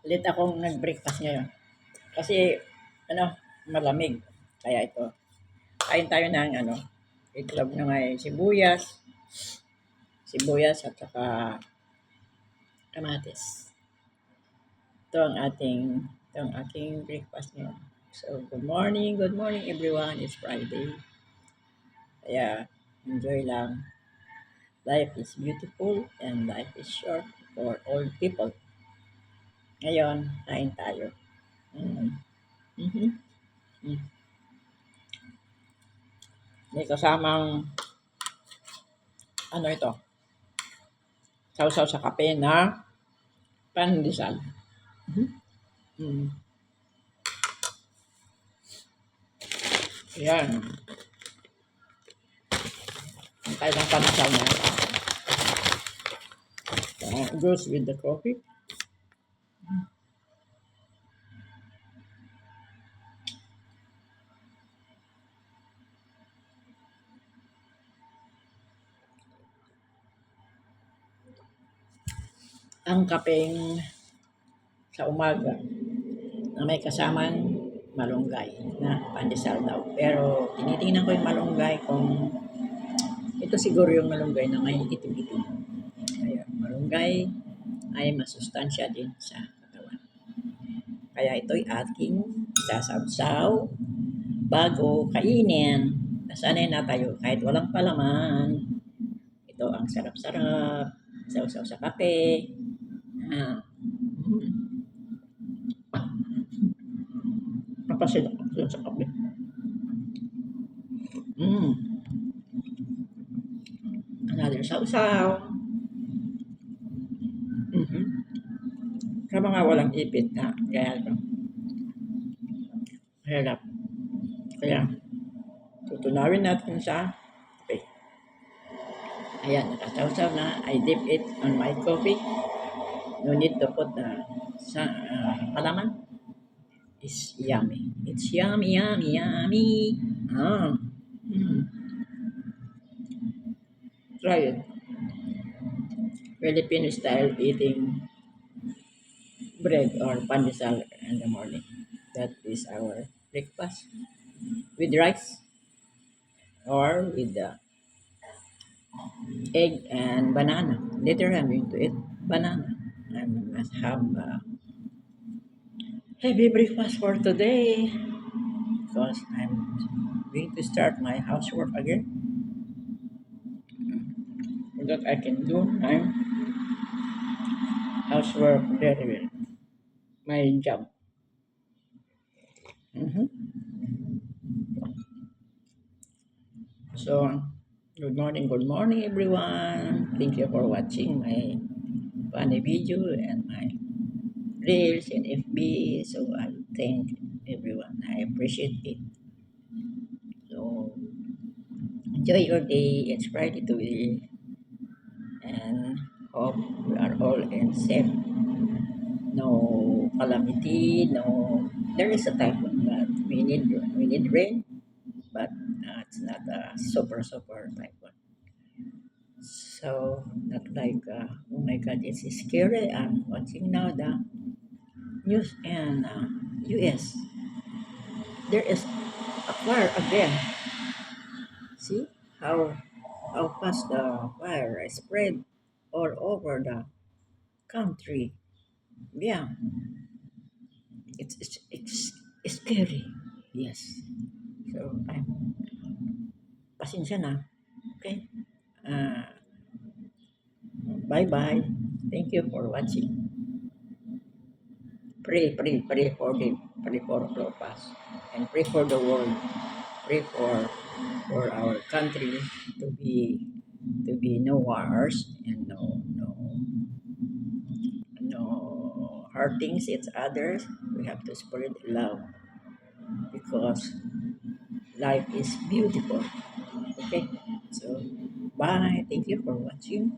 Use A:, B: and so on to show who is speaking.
A: Late akong nag-breakfast ngayon. Kasi, ano, malamig. Kaya ito, kain tayo ng, itlog na may sibuyas at saka kamatis. Ito ang aking breakfast ngayon. So, good morning everyone. It's Friday. Kaya, enjoy lang. Life is beautiful and life is short for all people. Ngayon, kain tayo. Mm. Mhm. Mm. May kasamang, ito, sausaw sa kape na pandesal. Mhm. Mm. Yan. Ang kailang pandesal na. Goes with the coffee. Ang kapeng sa umaga na may kasamang malunggay na pandesal daw. Pero tinitingnan ko yung malunggay kung ito siguro yung malunggay na may itim-itim. Kaya malunggay ay masustansya din sa katawan. Kaya ito'y ating sasabsaw bago kainin. Nasanay na tayo kahit walang palaman. Ito ang sarap-sarap. Sausaw sa kape. Ah. Napasin ako sa kape. Mm. Another sausaw. Mm-hmm. Sa mga walang ipit na gaya ko. Hirap. Kaya, tutunawin natin sa kape. Ayan, nakasawsaw na. I dip it on my coffee. No need to put sa palaman. It's yummy. It's yummy, yummy, yummy. Ah. Mm. Try it. Filipino style eating bread or pandesal in the morning. That is our breakfast with rice or with egg and banana. Later I'm going to eat banana. I must have heavy breakfast for today because I'm going to start my housework again. So that I can do my housework very well. My job. Mhm. So, good morning everyone. Thank you for watching my funny video and my reels and FB. So I thank everyone. I appreciate it. So enjoy your day. It's Friday today, and hope we are all in safe. No calamity. No, there is a typhoon, but we need rain, but it's not a super typhoon. So not like oh my God, it's scary. I'm watching now the news in U.S. There is a fire again. See how fast the fire spread all over the country. Yeah, it's scary. Yes. So I'm pasensya na. Okay. Uh, bye bye. Thank you for watching. Pray for all of us, and pray for the world. Pray for our country to be no wars and no hurting each others. We have to spread love because life is beautiful. Okay, so bye. Thank you for watching.